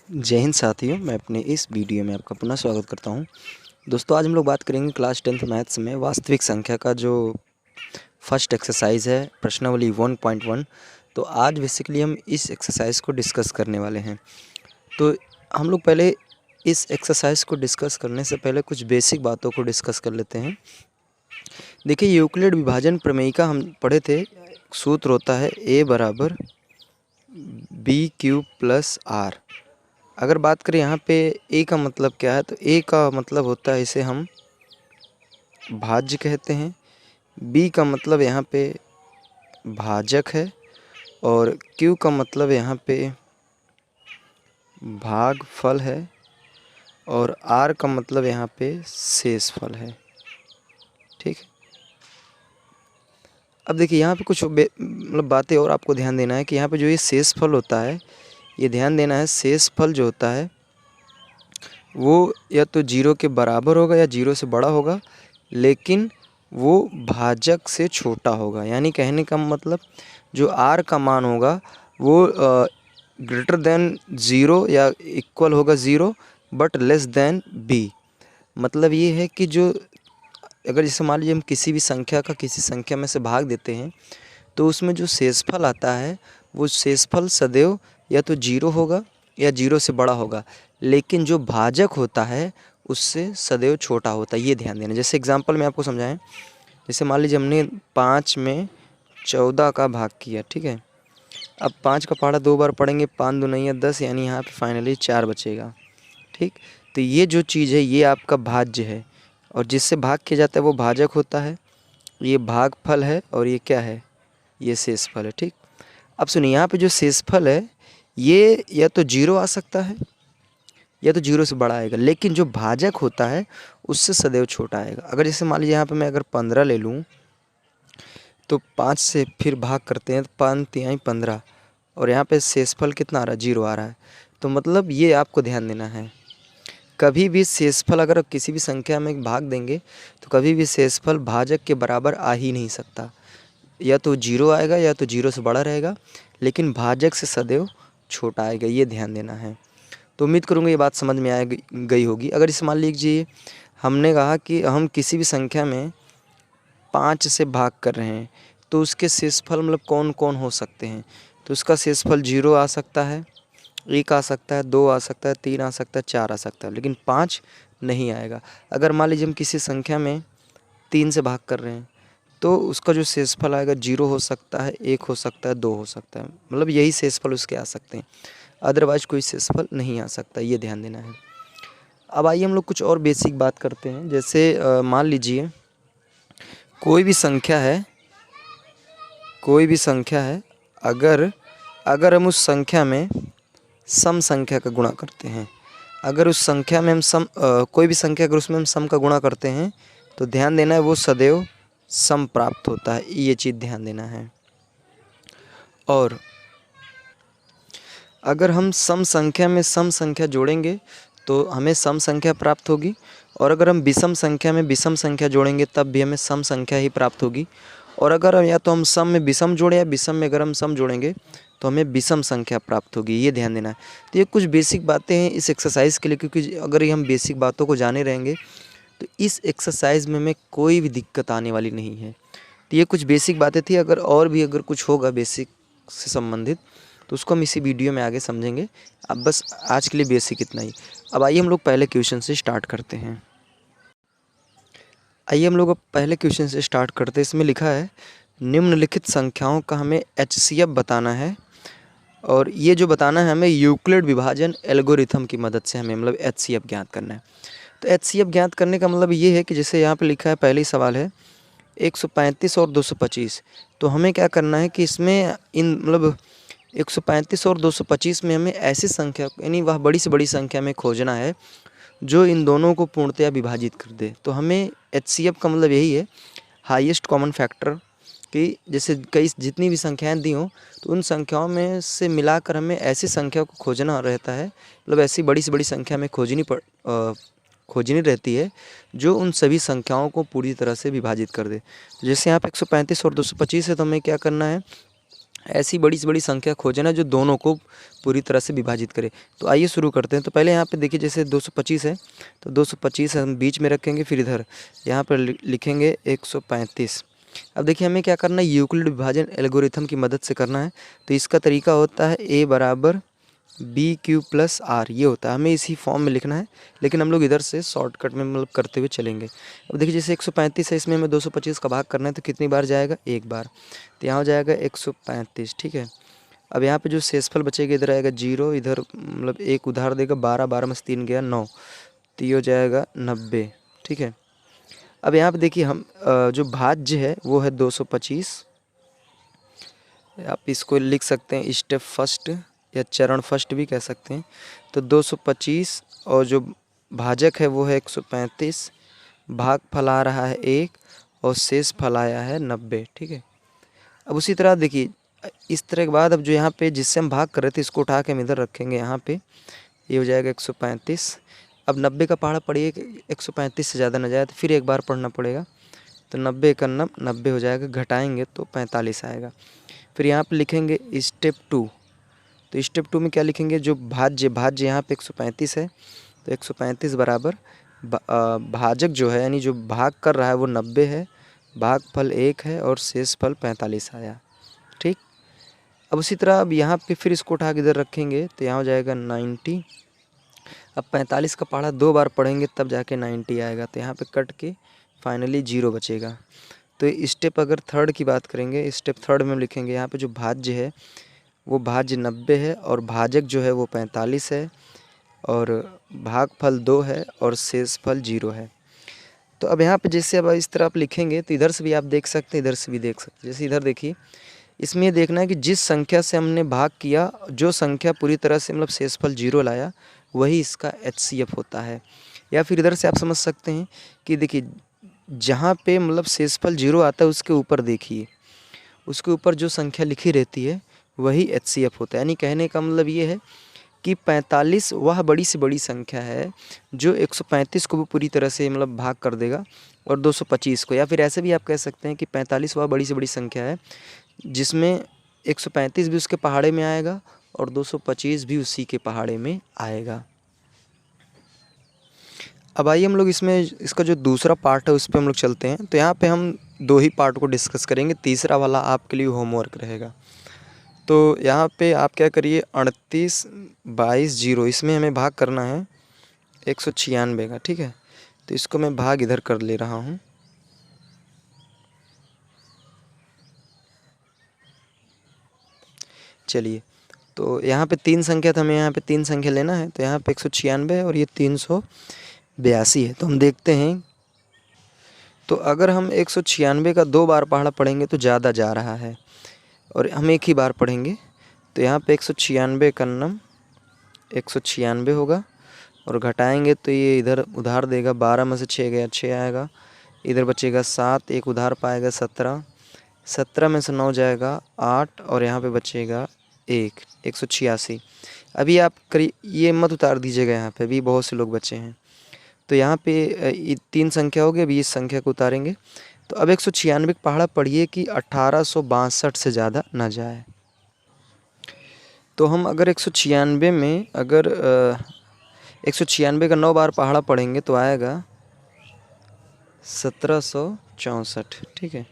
जय हिंद साथियों, मैं अपने इस वीडियो में आपका पुनः स्वागत करता हूं। दोस्तों, आज हम लोग बात करेंगे क्लास 10th मैथ्स में वास्तविक संख्या का जो फर्स्ट एक्सरसाइज है, प्रश्नावली 1.1। तो आज बेसिकली हम इस एक्सरसाइज को डिस्कस करने वाले हैं। तो हम लोग पहले इस एक्सरसाइज को डिस्कस करने से पहले कुछ बेसिक बातों को डिस्कस कर लेते हैं। देखिए, यूक्लिड विभाजन प्रमेय का हम पढ़े थे। सूत्र होता है a बराबर b³ प्लस r। अगर बात करें यहाँ पे a का मतलब क्या है, तो a का मतलब होता है, इसे हम भाज्य कहते हैं। b का मतलब यहाँ पे भाजक है और q का मतलब यहाँ पे भागफल है और r का मतलब यहाँ पे शेषफल है। ठीक है। अब देखिए, यहाँ पे कुछ मतलब बातें और आपको ध्यान देना है कि यहाँ पे जो ये शेषफल होता है, ये ध्यान देना है, शेषफल जो होता है वो या तो 0 के बराबर होगा या 0 से बड़ा होगा, लेकिन वो भाजक से छोटा होगा। यानी कहने का मतलब जो r का मान होगा वो ग्रेटर देन 0 या इक्वल होगा 0 बट लेस देन b। मतलब ये है कि जो अगर जैसे मान लीजिए हम किसी भी संख्या का किसी संख्या में से भाग देते हैं, तो उसमें जो शेषफल आता है वो शेषफल सदैव या तो 0 होगा या 0 से बड़ा होगा, लेकिन जो भाजक होता है उससे सदैव छोटा होता है। ये ध्यान देना। जैसे एग्जांपल में आपको समझाएं, जैसे मान लीजिए हमने 5 में 14 का भाग किया। ठीक है। अब 5 का पहाड़ा 2 बार पढ़ेंगे, 5 दूनी 10, यानी यहाँ पे फाइनली 4 बचेगा। ठीक। तो ये जो चीज़ है ये आपका भाज्य है और जिससे भाग किया जाता है वो भाजक होता है। ये भागफल है और ये क्या है, ये शेषफल है। ठीक। अब सुनिए, यहाँ पे जो शेषफल है ये या तो 0 आ सकता है या तो 0 से बड़ा आएगा, लेकिन जो भाजक होता है उससे सदैव छोटा आएगा। अगर जैसे मान लीजिए यहाँ पे मैं अगर 15 ले लूँ, तो 5 से फिर भाग करते हैं तो 5 तिहाई 15 और यहाँ पे शेषफल कितना आ रहा है, 0 आ रहा है। तो मतलब ये आपको ध्यान देना है, कभी भी शेषफल अगर आप किसी भी संख्या में भाग देंगे तो कभी भी शेषफल भाजक के बराबर आ ही नहीं सकता। या तो 0 आएगा या तो 0 से बड़ा रहेगा, लेकिन भाजक से सदैव छोटा आएगा। ये ध्यान देना है। तो उम्मीद करूँगा ये बात समझ में गई होगी। अगर इसे मान लीजिए हमने कहा कि हम किसी भी संख्या में 5 से भाग कर रहे हैं, तो उसके शेषफल मतलब कौन कौन हो सकते हैं। तो उसका शेषफल 0 आ सकता है, 1 आ सकता है, 2 आ सकता है, 3 आ सकता है, 4 आ सकता है, लेकिन 5 नहीं आएगा। अगर मान लीजिए हम किसी संख्या में 3 से भाग कर रहे हैं, तो उसका जो शेषफल आएगा 0 हो सकता है, 1 हो सकता है, 2 हो सकता है। मतलब यही शेषफल उसके आ सकते हैं, अदरवाइज कोई शेषफल नहीं आ सकता। ये ध्यान देना है। अब आइए हम लोग कुछ और बेसिक बात करते हैं। जैसे मान लीजिए कोई भी संख्या है, अगर हम उस संख्या में सम संख्या का गुणा करते हैं, अगर उस संख्या में हम कोई भी संख्या अगर उसमें हम सम का गुणा करते हैं, तो ध्यान देना है वो सदैव सम प्राप्त होता है। ये चीज़ ध्यान देना है। और अगर हम सम संख्या में सम संख्या जोड़ेंगे तो हमें सम संख्या प्राप्त होगी, और अगर हम विषम संख्या में विषम संख्या जोड़ेंगे तब भी हमें सम संख्या ही प्राप्त होगी। और अगर हम या तो हम सम में विषम जोड़ें या विषम में अगर हम सम जोड़ेंगे तो हमें विषम संख्या प्राप्त होगी। ये ध्यान देना है। तो ये कुछ बेसिक बातें हैं इस एक्सरसाइज के लिए, क्योंकि अगर हम बेसिक बातों को जाने रहेंगे तो इस एक्सरसाइज में हमें कोई भी दिक्कत आने वाली नहीं है। तो ये कुछ बेसिक बातें थी। अगर कुछ होगा बेसिक से संबंधित तो उसको हम इसी वीडियो में आगे समझेंगे। अब बस आज के लिए बेसिक इतना ही। अब आइए हम लोग पहले क्वेश्चन से स्टार्ट करते हैं। आइए हम लोग अब पहले क्वेश्चन से स्टार्ट करते हैं। इसमें लिखा है निम्नलिखित संख्याओं का हमें HCF बताना है, और ये जो बताना है हमें यूक्लिड विभाजन एल्गोरिथम की मदद से हमें मतलब HCF ज्ञात करना है। तो HCF ज्ञात करने का मतलब ये है कि जैसे यहाँ पे लिखा है, पहले ही सवाल है 135 और 225। तो हमें क्या करना है कि इसमें इन मतलब 135 और 225 में हमें ऐसी संख्या यानी वह बड़ी से बड़ी संख्या में खोजना है जो इन दोनों को पूर्णतया विभाजित कर दे। तो हमें HCF का मतलब यही है, हाईएस्ट कॉमन फैक्टर, कि जैसे कई जितनी भी संख्याएं दी हों तो उन संख्याओं में से मिलाकर हमें ऐसी संख्या को खोजना रहता है। मतलब ऐसी बड़ी से बड़ी संख्या में खोजनी रहती है जो उन सभी संख्याओं को पूरी तरह से विभाजित कर दे। तो जैसे यहाँ पे 135 और 225 है, तो हमें क्या करना है, ऐसी बड़ी से बड़ी संख्या खोजें ना जो दोनों को पूरी तरह से विभाजित करे। तो आइए शुरू करते हैं। तो पहले यहाँ पे देखिए जैसे 225 है, तो 225 हम बीच में रखेंगे, फिर इधर यहाँ पर लिखेंगे 135। अब देखिए हमें क्या करना है, यूक्लिड विभाजन एल्गोरिथम की मदद से करना है। तो इसका तरीका होता है a बराबर BQ+R, ये होता है, हमें इसी फॉर्म में लिखना है, लेकिन हम लोग इधर से शॉर्टकट में मतलब करते हुए चलेंगे। अब देखिए जैसे 135 है, इसमें हमें 225 का भाग करना है, तो कितनी बार जाएगा, एक बार, तो यहाँ हो जाएगा 135, ठीक है। अब यहाँ पे जो शेषफल बचेगा इधर आएगा 0, इधर मतलब एक उधार देगा 12, 12 में से 3 गया 9, तो ये हो जाएगा 90, ठीक है। अब यहाँ पे देखिए हम जो भाज्य है वो है 225, आप इसको लिख सकते हैं स्टेप फर्स्ट या चरण फर्स्ट भी कह सकते हैं। तो 225 और जो भाजक है वो है 135, भाग फल आ रहा है 1 और शेष फल आया है 90, ठीक है। अब उसी तरह देखिए इस तरह के बाद अब जो यहाँ पे जिससे हम भाग कर रहे थे इसको उठा के हम इधर रखेंगे, यहाँ पे ये हो जाएगा 135। अब 90 का पहाड़ा पढ़िए, 135 से ज़्यादा न जाए तो फिर एक बार पढ़ना पड़ेगा। तो 90 का 90 हो जाएगा, घटाएंगे तो 45 आएगा। फिर यहाँ पे लिखेंगे स्टेप 2। तो स्टेप 2 में क्या लिखेंगे, जो भाज्य यहाँ पे 135 है, तो 135 बराबर भाजक जो है यानी जो भाग कर रहा है वो 90 है, भाग फल 1 है और शेष फल 45 आया, ठीक। अब उसी तरह अब यहाँ पे फिर इसको उठा के इधर रखेंगे, तो यहाँ हो जाएगा 90। अब 45 का पहाड़ा 2 बार पढ़ेंगे तब जाके 90 आएगा, तो यहाँ पे कट के फाइनली 0 बचेगा। तो स्टेप अगर थर्ड की बात करेंगे, स्टेप थर्ड में हम लिखेंगे यहाँ पे जो भाज्य है वो भाज्य 90 है और भाजक जो है वो 45 है और भागफल 2 है और शेषफल 0 है। तो अब यहाँ पे जैसे अब इस तरह आप लिखेंगे तो इधर से भी आप देख सकते हैं, इधर से भी देख सकते हैं। जैसे इधर देखिए, इसमें ये देखना है कि जिस संख्या से हमने भाग किया, जो संख्या पूरी तरह से मतलब शेषफल 0 लाया, वही इसका HCF होता है। या फिर इधर से आप समझ सकते हैं कि देखिए जहाँ पे मतलब शेषफल 0 आता है उसके ऊपर देखिए, उसके ऊपर जो संख्या लिखी रहती है वही HCF होता है। यानी कहने का मतलब ये है कि 45 वह बड़ी से बड़ी संख्या है जो 135 को भी पूरी तरह से मतलब भाग कर देगा और 225 को, या फिर ऐसे भी आप कह सकते हैं कि 45 वह बड़ी से बड़ी संख्या है जिसमें 135 भी उसके पहाड़े में आएगा और 225 भी उसी के पहाड़े में आएगा। अब आइए हम लोग इसमें इसका जो दूसरा पार्ट है उस पर हम लोग चलते हैं। तो यहाँ पे हम 2 ही पार्ट को डिस्कस करेंगे, तीसरा वाला आपके लिए होमवर्क रहेगा। तो यहाँ पे आप क्या करिए, 38, 22, 0 इसमें हमें भाग करना है 196 का, ठीक है। तो इसको मैं भाग इधर कर ले रहा हूँ। चलिए, तो यहाँ पे 3 संख्या था, हमें यहाँ पे 3 संख्या लेना है। तो यहाँ पे 196 है और ये 382 है। तो हम देखते हैं, तो अगर हम 196 का 2 बार पहाड़ा पढ़ेंगे तो ज़्यादा जा रहा है और हम एक ही बार पढ़ेंगे। तो यहाँ पे 196 का 196 होगा और घटाएंगे तो ये इधर उधार देगा, 12 में से 6 गया 6 आएगा, इधर बचेगा 7, एक उधार पाएगा 17, 17 में से 9 जाएगा 8 और यहाँ पे बचेगा 186। अभी आप ये मत उतार दीजिएगा, यहाँ पे भी बहुत से लोग बचे हैं। तो यहाँ पे 3 संख्या हो गई, अभी इस संख्या को उतारेंगे। तो अब 196 का पहाड़ा पढ़िए कि 1862 से ज़्यादा ना जाए। तो हम अगर 196 में अगर 196 का 9 बार पहाड़ा पढ़ेंगे तो आएगा 1764, ठीक है।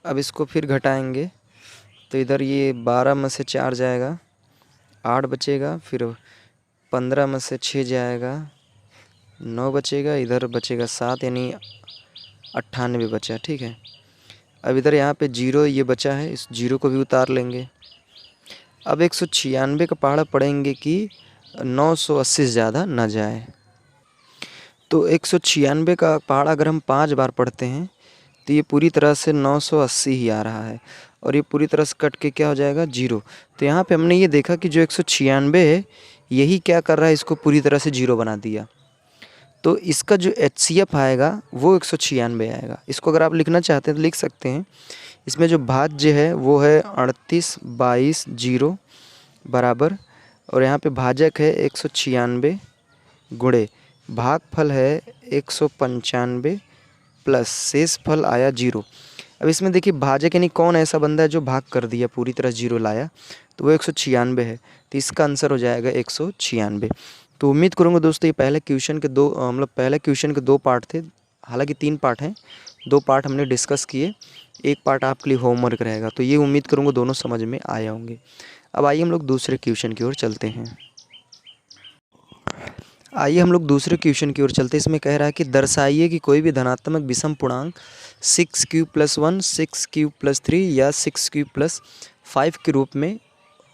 अब इसको फिर घटाएंगे तो इधर ये 12 में से 4 जाएगा, 8 बचेगा, फिर 15 में से 6 जाएगा, 9 बचेगा, इधर बचेगा 7 यानी 98 बचा, ठीक है। अब इधर यहाँ पे 0 ये बचा है, इस 0 को भी उतार लेंगे। अब 196 का पहाड़ा पढ़ेंगे कि 980 से ज़्यादा ना जाए। तो 196 का पहाड़ा अगर हम 5 बार पढ़ते हैं तो ये पूरी तरह से 980 ही आ रहा है और ये पूरी तरह से कट के क्या हो जाएगा 0। तो यहाँ पे हमने ये देखा कि जो 196 है यही क्या कर रहा है, इसको पूरी तरह से 0 बना दिया। तो इसका जो HCF आएगा वो 196 आएगा। इसको अगर आप लिखना चाहते हैं तो लिख सकते हैं। इसमें जो भाज्य है वो है 38, 22, 0 बराबर, और यहाँ पे भाजक है 196 गुणे भागफल है 195 प्लस शेष फल आया 0। अब इसमें देखिए भाजक यानी कौन ऐसा बंदा है जो भाग कर दिया, पूरी तरह जीरो लाया, तो वो 196 है। तो इसका आंसर हो जाएगा 196। तो उम्मीद करूँगा दोस्तों ये पहले क्वेश्चन के पहले क्वेश्चन के 2 पार्ट थे, हालांकि 3 पार्ट हैं, 2 पार्ट हमने डिस्कस किए, एक पार्ट आपके लिए होमवर्क रहेगा। तो ये उम्मीद करूँगा दोनों समझ में आए होंगे। अब आइए हम लोग दूसरे क्वेश्चन की ओर चलते हैं। आइए हम लोग दूसरे क्वेश्चन की ओर चलते हैं। इसमें कह रहा है कि दर्शाइए कि कोई भी धनात्मक विषम पूर्णांक 6 क्यूब प्लस 1, 6 क्यूब प्लस 3 या 6 क्यूब प्लस 5 के रूप में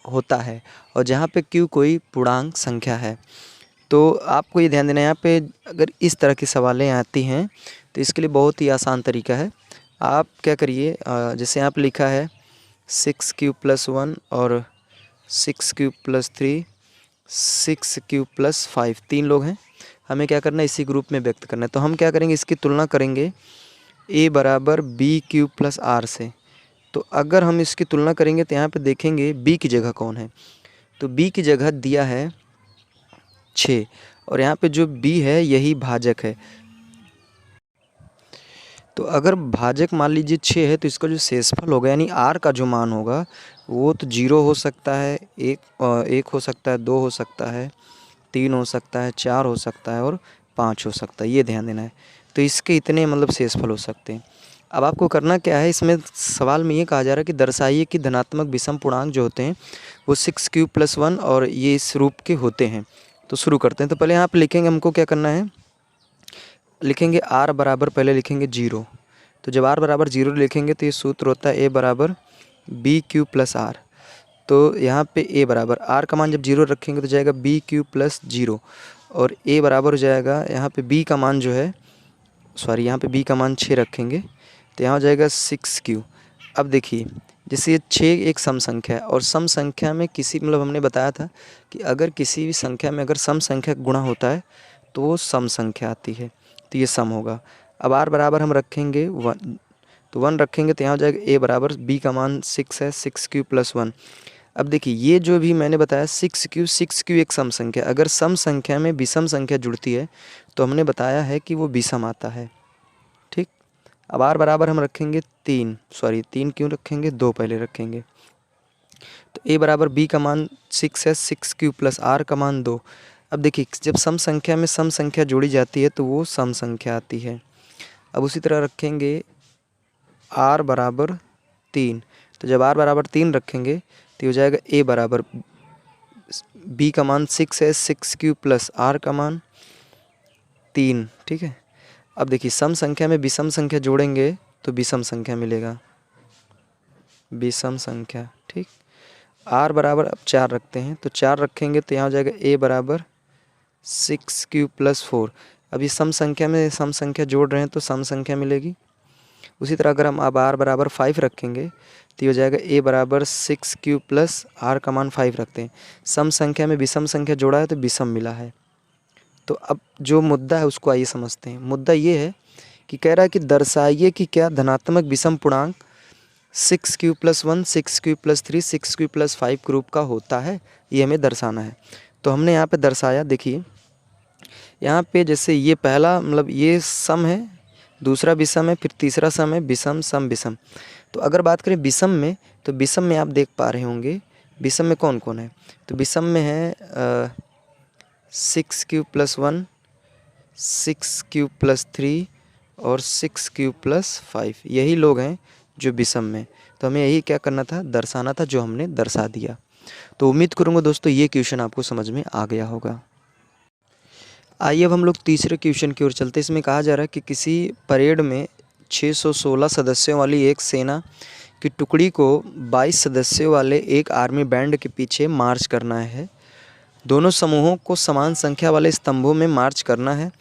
होता है, और जहाँ पे क्यू कोई पूर्णांक संख्या है। तो आपको ये ध्यान देना है, यहाँ पे अगर इस तरह की सवालें आती हैं तो इसके लिए बहुत ही आसान तरीका है। आप क्या करिए, जैसे यहाँ पे लिखा है 6 क्यूब प्लस 1 और 6 क्यूब प्लस 3, 6 क्यूब प्लस 5, 3 लोग हैं, हमें क्या करना है, इसी ग्रुप में व्यक्त करना है। तो हम क्या करेंगे, इसकी तुलना करेंगे a बराबर बी क्यूब प्लस आर से। तो अगर हम इसकी तुलना करेंगे तो यहाँ पे देखेंगे b की जगह कौन है, तो b की जगह दिया है 6, और यहाँ पे जो b है यही भाजक है। तो अगर भाजक मान लीजिए 6 है, तो इसका जो शेषफल होगा यानी r का जो मान होगा वो तो 0 हो सकता है, 1 हो सकता है, 2 हो सकता है, 3 हो सकता है, 4 हो सकता है और 5 हो सकता है, ये ध्यान देना है। तो इसके इतने शेषफल हो सकते हैं। अब आपको करना क्या है, इसमें सवाल में ये कहा जा रहा है कि दर्शाइए कि धनात्मक विषम पूर्णांक जो होते हैं वो 6 क्यूब प्लस 1 और ये इस रूप के होते हैं। तो शुरू करते हैं। तो पहले यहाँ पर लिखेंगे, हमको क्या करना है, लिखेंगे r बराबर, पहले लिखेंगे 0। तो जब r बराबर 0 लिखेंगे तो ये सूत्र होता है a बराबर बी क्यूब प्लस आर। तो यहाँ पे a बराबर r का मान जब 0 रखेंगे तो जाएगा बी क्यूब प्लस 0, और a बराबर हो जाएगा, यहाँ पे b का मान जो है, सॉरी यहाँ पे b का मान 6 रखेंगे तो यहाँ हो जाएगा 6 क्यू। अब देखिए जैसे ये 6 एक सम संख्या है, और सम संख्या में किसी हमने बताया था कि अगर किसी भी संख्या में अगर सम संख्या गुणा होता है तो वो सम संख्या आती है, तो ये सम होगा। अब r बराबर हम रखेंगे 1, तो 1 रखेंगे तो यहाँ हो जाएगा a बराबर b का मान 6 है, 6 क्यू प्लस 1। अब देखिए ये जो भी मैंने बताया 6 क्यू एक सम संख्या, अगर सम संख्या में विषम संख्या जुड़ती है तो हमने बताया है कि वो विषम आता है, ठीक। अब r बराबर हम रखेंगे 3, सॉरी 3 क्यों रखेंगे, 2 पहले रखेंगे। तो a बराबर b का मान 6 है, 6 क्यू प्लस r का मान 2। अब देखिए जब सम संख्या में सम संख्या जोड़ी जाती है तो वो सम संख्या आती है। अब उसी तरह रखेंगे r बराबर 3, तो जब r बराबर 3 रखेंगे तो हो जाएगा a बराबर b का मान 6 है, 6 क्यू प्लस r का मान 3, ठीक है। अब देखिए सम संख्या में विषम संख्या जोड़ेंगे तो विषम संख्या मिलेगा, विषम संख्या, ठीक। r बराबर अब 4 रखते हैं, तो 4 रखेंगे तो यहाँ हो जाएगा a बराबर 6 क्यू प्लस 4। अब ये सम संख्या में सम संख्या जोड़ रहे हैं तो सम संख्या मिलेगी। उसी तरह अगर हम अब r बराबर 5 रखेंगे तो ये हो जाएगा a बराबर 6 क्यू प्लस r का मान 5 रखते हैं, सम संख्या में विषम संख्या जोड़ा है तो विषम मिला है। तो अब जो मुद्दा है उसको आइए समझते हैं। मुद्दा ये है कि कह रहा है कि दर्शाइए कि क्या धनात्मक विषम पूर्णांक 6 Q plus 1, 6 Q plus 3, 6 Q plus 5 के रूप का होता है, ये हमें दर्शाना है। तो हमने यहाँ पे दर्शाया, देखिए यहाँ पे जैसे ये पहला ये सम है, दूसरा विषम है, फिर तीसरा सम है, विषम सम विषम। तो अगर बात करें विषम में, तो विषम में आप देख पा रहे होंगे विषम में कौन कौन है। तो विषम में है 6 क्यू प्लस 1, 6 क्यू प्लस 3 और 6 क्यू प्लस 5, यही लोग हैं जो विषम में। तो हमें यही क्या करना था, दर्शाना था, जो हमने दर्शा दिया। तो उम्मीद करूँगा दोस्तों ये क्वेश्चन आपको समझ में आ गया होगा। आइए अब हम लोग तीसरे क्वेश्चन की ओर चलते हैं। इसमें कहा जा रहा है कि किसी परेड में 616 सदस्यों वाली एक सेना की टुकड़ी को 22 सदस्यों वाले एक आर्मी बैंड के पीछे मार्च करना है। दोनों समूहों को समान संख्या वाले स्तंभों में मार्च करना है।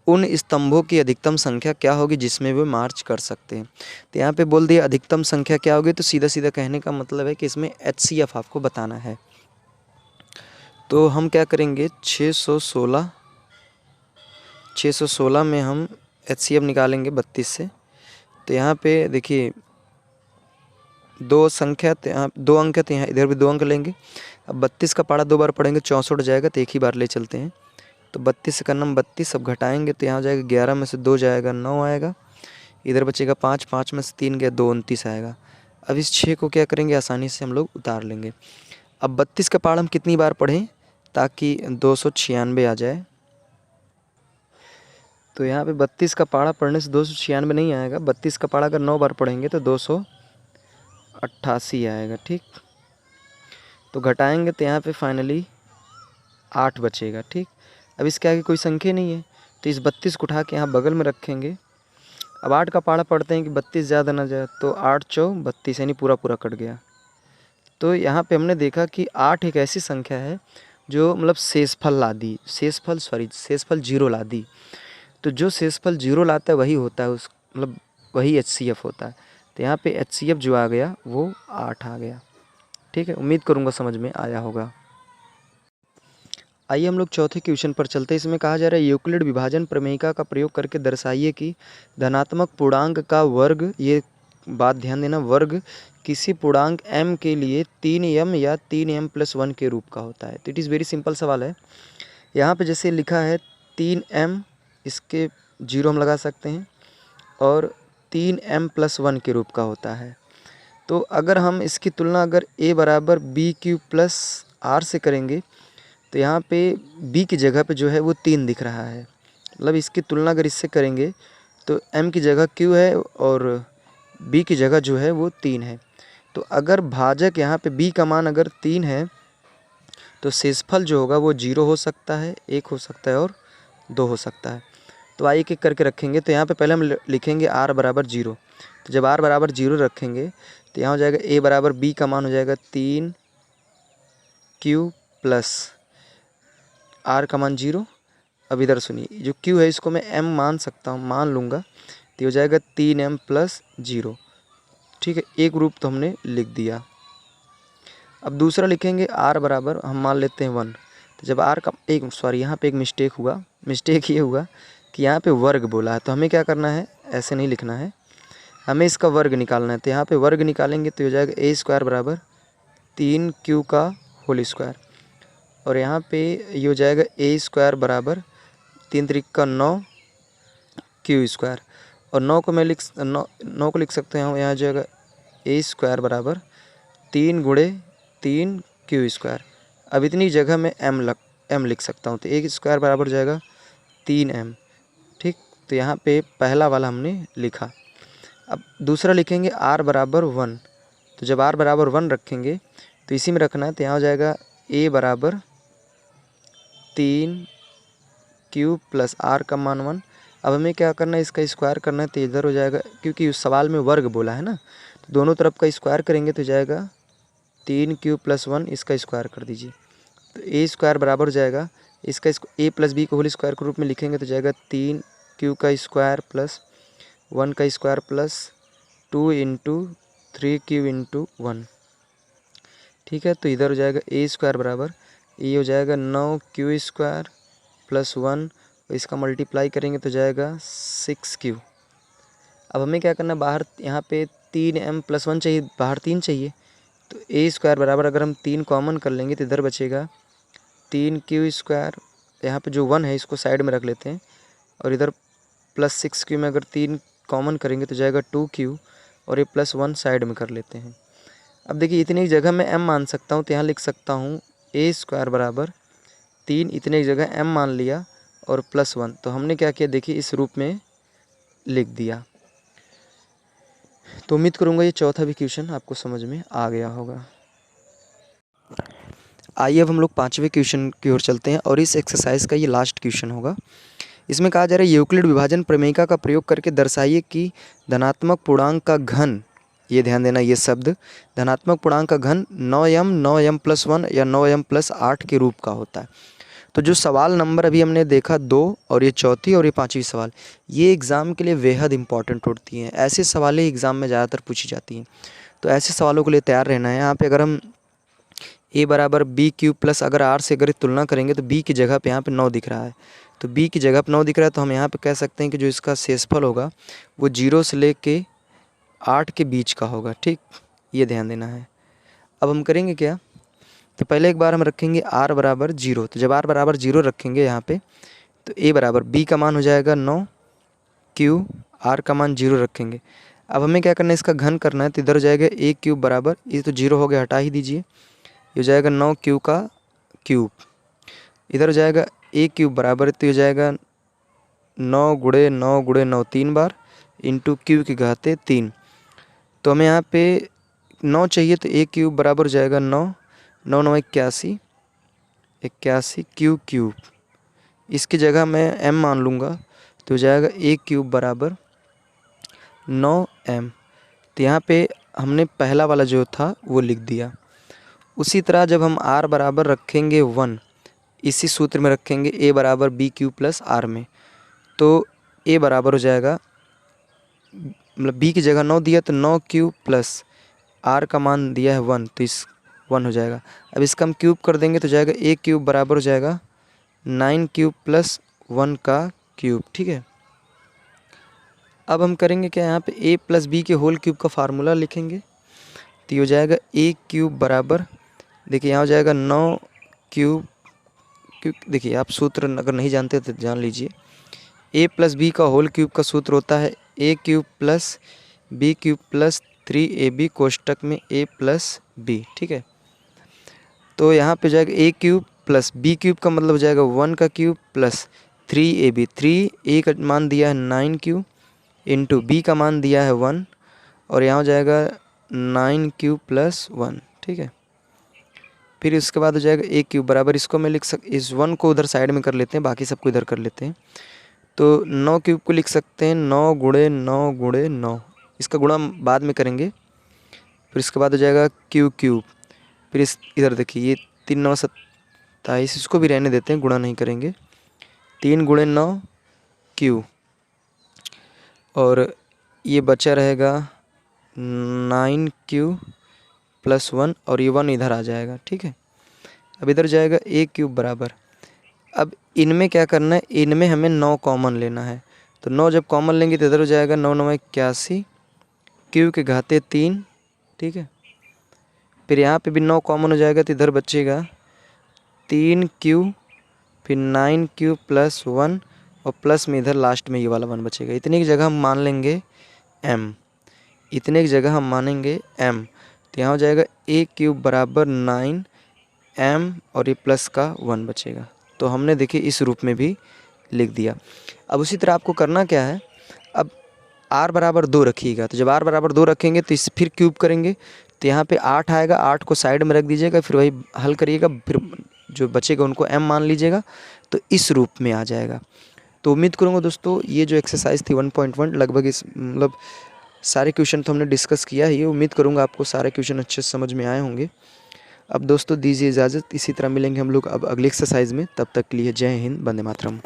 उन स्तंभों की अधिकतम संख्या क्या होगी जिसमें वे मार्च कर सकते हैं। तो यहाँ पे बोल दिया अधिकतम संख्या क्या होगी, तो सीधा सीधा कहने का मतलब है कि इसमें HCF आपको बताना है। तो हम क्या करेंगे, 616 में हम HCF निकालेंगे 32 से। तो यहाँ पे देखिए 2 संख्या, तो यहाँ 2 अंक है, तो यहाँ इधर भी 2 अंक लेंगे। अब 32 का पढ़ा 2 बार पढ़ेंगे 64 हो जाएगा, तो एक ही बार ले चलते हैं। तो 32 का नम 32, अब घटाएंगे तो यहाँ हो जाएगा 11 में से 2 जाएगा 9 आएगा, इधर बचेगा 5, 5 में से 3 गया 2, 29 आएगा। अब इस 6 को क्या करेंगे, आसानी से हम लोग उतार लेंगे। अब 32 का पहाड़ हम कितनी बार पढ़ें ताकि 296 आ जाए। तो यहाँ पे 32 का पहाड़ा पढ़ने से 296 नहीं आएगा। 32 का पहाड़ा अगर 9 बार पढ़ेंगे तो 288 आएगा। ठीक, तो घटाएंगे तो यहाँ पे फाइनली 8 बचेगा। ठीक, अब इसके आगे कोई संख्या नहीं है तो इस 32 को उठा के यहाँ बगल में रखेंगे। अब 8 का पहाड़ा पढ़ते हैं कि 32 ज़्यादा ना जाए, तो 8 चौ 32 यानी पूरा पूरा कट गया। तो यहाँ पे हमने देखा कि 8 एक ऐसी संख्या है जो मतलब शेषफल ला दी, शेषफल 0 ला दी। तो जो शेषफल 0 लाता है वही होता है, उस मतलब वही HCF होता है। तो यहाँ पे HCF जो आ गया वो 8 आ गया। ठीक है, उम्मीद करूँगा समझ में आया होगा। आइए हम लोग चौथे क्वेश्चन पर चलते हैं। इसमें कहा जा रहा है यूक्लिड विभाजन प्रमेयिका का प्रयोग करके दर्शाइए कि धनात्मक पूर्णांक का वर्ग, ये बात ध्यान देना, वर्ग किसी पूर्णांक m के लिए 3m या 3m+1 के रूप का होता है। तो इट इज़ वेरी सिंपल सवाल है। यहाँ पे जैसे लिखा है 3m, इसके 0 हम लगा सकते हैं, और 3m+1 के रूप का होता है। तो अगर हम इसकी तुलना अगर a बराबर b³ + r से करेंगे तो यहाँ पे b की जगह पे जो है वो 3 दिख रहा है। मतलब इसकी तुलना अगर इससे करेंगे तो m की जगह q है और b की जगह जो है वो 3 है। तो अगर भाजक यहाँ पे b का मान अगर 3 है तो शेषफल जो होगा वो 0 हो सकता है, 1 हो सकता है और 2 हो सकता है। तो आइए एक एक करके रखेंगे। तो यहाँ पे पहले हम लिखेंगे r बराबर 0। तो जब r बराबर 0 रखेंगे तो यहाँ हो जाएगा a बराबर b का मान हो जाएगा 3q प्लस r का मान 0। अब इधर सुनिए, जो q है इसको मैं m मान सकता हूँ, मान लूँगा, तो हो जाएगा 3m+0। ठीक है, एक रूप तो हमने लिख दिया। अब दूसरा लिखेंगे r बराबर हम मान लेते हैं 1। तो जब r का यहाँ पे एक मिस्टेक ये हुआ कि यहाँ पे वर्ग बोला है, तो हमें क्या करना है, ऐसे नहीं लिखना है, हमें इसका वर्ग निकालना है। तो यहाँ पे वर्ग निकालेंगे तो हो जाएगा a² बराबर 3q का होल स्क्वायर, और यहाँ पे ये हो जाएगा a² बराबर 3 त्रिक 9 q²। और 9 को मैं नौ को लिख सकते हैं यहाँ हो जाएगा a² बराबर 3 × 3 q²। अब इतनी जगह में m लिख सकता हूँ, तो a² बराबर हो जाएगा 3m। ठीक, तो यहाँ पे पहला वाला हमने लिखा। अब दूसरा लिखेंगे r बराबर 1। तो जब r बराबर 1 रखेंगे तो इसी में रखना है, तो यहाँ हो जाएगा a बराबर 3q प्लस r का मान 1। अब हमें क्या करना है, इसका स्क्वायर करना है। तो इधर हो जाएगा, क्योंकि उस सवाल में वर्ग बोला है ना, तो दोनों तरफ का स्क्वायर करेंगे तो जाएगा 3q + 1, इसका स्क्वायर कर दीजिए। तो a² बराबर हो जाएगा, इसका a + b को होल स्क्वायर के रूप में लिखेंगे तो जाएगा 3q का स्क्वायर प्लस 1 का स्क्वायर प्लस 2 × 3q × 1। ठीक है, तो इधर हो जाएगा a² बराबर, ये हो जाएगा 9q² प्लस 1, इसका मल्टीप्लाई करेंगे तो जाएगा 6q। अब हमें क्या करना है, बाहर यहाँ पे 3m+1 चाहिए, बाहर 3 चाहिए। तो a² बराबर अगर हम 3 कॉमन कर लेंगे तो इधर बचेगा 3q²। यहाँ पे जो 1 है इसको साइड में रख लेते हैं, और इधर प्लस 6q में अगर 3 कॉमन करेंगे तो जाएगा 2q, और ये +1 साइड में कर लेते हैं। अब देखिए इतनी जगह मैं m मान सकता हूँ, तो यहाँ लिख सकता हूँ a² बराबर 3, इतने जगह m मान लिया और +1। तो हमने क्या किया, देखिए इस रूप में लिख दिया। तो उम्मीद करूँगा ये चौथा भी क्वेश्चन आपको समझ में आ गया होगा। आइए अब हम लोग 5वें क्वेश्चन की ओर चलते हैं, और इस एक्सरसाइज का ये लास्ट क्वेश्चन होगा। इसमें कहा जा रहा है यूक्लिड विभाजन प्रमेयिका का प्रयोग करके दर्शाइए कि धनात्मक पूर्णांक का घन, ये ध्यान देना, ये शब्द धनात्मक पूर्णांक का घन 9m+1 या 9m+8 के रूप का होता है। तो जो सवाल नंबर अभी हमने देखा 2, और ये चौथी और ये 5वीं सवाल, ये एग्ज़ाम के लिए बेहद इंपॉर्टेंट होती हैं। ऐसे सवालें एग्ज़ाम में ज़्यादातर पूछी जाती हैं, तो ऐसे सवालों के लिए तैयार रहना है। यहाँ पे अगर हम a बराबर b³ प्लस अगर r से अगर तुलना करेंगे तो b की जगह पे यहाँ पे 9 दिख रहा है, तो b की जगह पे 9 दिख रहा है, तो हम यहाँ पे कह सकते हैं कि जो इसका शेषफल होगा वो 0 से लेके 8 के बीच का होगा। ठीक, ये ध्यान देना है। अब हम करेंगे क्या, तो पहले एक बार हम रखेंगे r बराबर 0। तो जब r बराबर 0 रखेंगे यहाँ पे, तो a बराबर b का मान हो जाएगा 9, q r का मान 0 रखेंगे। अब हमें क्या करना है, इसका घन करना है, तो इधर हो जाएगा a क्यूब बराबर, ये तो 0 हो गया, हटा ही दीजिए, ये हो जाएगा 9q का क्यूब। इधर हो जाएगा a क्यूब बराबर, तो हो जाएगा 9 गुणे 9 गुणे 9 3 बार इंटू क्यू की घाते 3। तो हमें यहाँ पे 9 चाहिए, तो a क्यूब बराबर हो जाएगा 9, 9 9 81, 81 क्यू क्यूब। इसकी जगह मैं m मान लूँगा, तो हो जाएगा a क्यूब बराबर 9m। तो यहाँ पे हमने पहला वाला जो था वो लिख दिया। उसी तरह जब हम r बराबर रखेंगे 1, इसी सूत्र में रखेंगे a बराबर b क्यूब प्लस r में, तो a बराबर हो जाएगा, मतलब b की जगह 9 दिया तो 9 क्यूब प्लस r का मान दिया है 1, तो इस 1 हो जाएगा। अब इसका हम क्यूब कर देंगे तो जाएगा a क्यूब बराबर हो जाएगा 9 क्यूब प्लस 1 का क्यूब। ठीक है, अब हम करेंगे क्या, यहाँ पे a प्लस बी के होल क्यूब का फार्मूला लिखेंगे, तो ये हो जाएगा a क्यूब बराबर, देखिए यहाँ हो जाएगा 9 क्यूब, देखिए आप सूत्र अगर नहीं जानते तो जान लीजिए, a प्लस बी का होल क्यूब का सूत्र होता है a cube plus B cube plus 3ab कोष्टक में a प्लस बी। ठीक है, तो यहाँ पे जाएगा a cube plus B cube का मतलब हो जाएगा 1 का क्यूब प्लस 3ab, 3a का मान दिया है 9 क्यूब इंटू बी का मान दिया है 1, और यहाँ हो जाएगा 9 क्यूब प्लस 1। ठीक है, फिर इसके बाद हो जाएगा a क्यूब बराबर, इसको मैं इस 1 को उधर साइड में कर लेते हैं, बाकी सबको इधर कर लेते हैं, तो 9 क्यूब को लिख सकते हैं 9 गुणे 9 गुणे 9, इसका गुणा बाद में करेंगे। फिर इसके बाद हो जाएगा क्यू क्यूब, फिर इधर देखिए ये 3 9 27, इसको भी रहने देते हैं, गुणा नहीं करेंगे, 3 गुणे 9 क्यू, और ये बचा रहेगा 9 क्यू प्लस 1, और ये 1 इधर आ जाएगा। ठीक है, अब इधर जाएगा a क्यूब बराबर, अब इनमें क्या करना है, इनमें हमें 9 कॉमन लेना है, तो 9 जब कॉमन लेंगे तो इधर हो जाएगा 9 9 81 क्यू के घाते 3। ठीक है, फिर यहाँ पे भी 9 कॉमन हो जाएगा, तो इधर बचेगा 3 क्यू, फिर 9 क्यू प्लस 1, और प्लस में इधर लास्ट में ये वाला 1 बचेगा। इतने की जगह हम मान लेंगे m, इतने की जगह हम मानेंगे m, तो यहाँ हो जाएगा a क्यूब बराबर 9m, और ये प्लस का 1 बचेगा। तो हमने देखिए इस रूप में भी लिख दिया। अब उसी तरह आपको करना क्या है, अब r बराबर 2 रखिएगा, तो जब r बराबर 2 रखेंगे तो इस फिर क्यूब करेंगे, तो यहाँ पे 8 आएगा, 8 को साइड में रख दीजिएगा, फिर वही हल करिएगा, फिर जो बचेगा उनको m मान लीजिएगा, तो इस रूप में आ जाएगा। तो उम्मीद करूँगा दोस्तों ये जो एक्सरसाइज थी 1.1 लगभग इस मतलब सारे क्वेश्चन तो हमने डिस्कस किया है, ये उम्मीद करूँगा आपको सारे क्वेश्चन अच्छे से समझ में आए होंगे। अब दोस्तों दीजिए इजाज़त, इसी तरह मिलेंगे हम लोग अब अगले एक्सरसाइज में, तब तक के लिए जय हिंद, वंदे मातरम।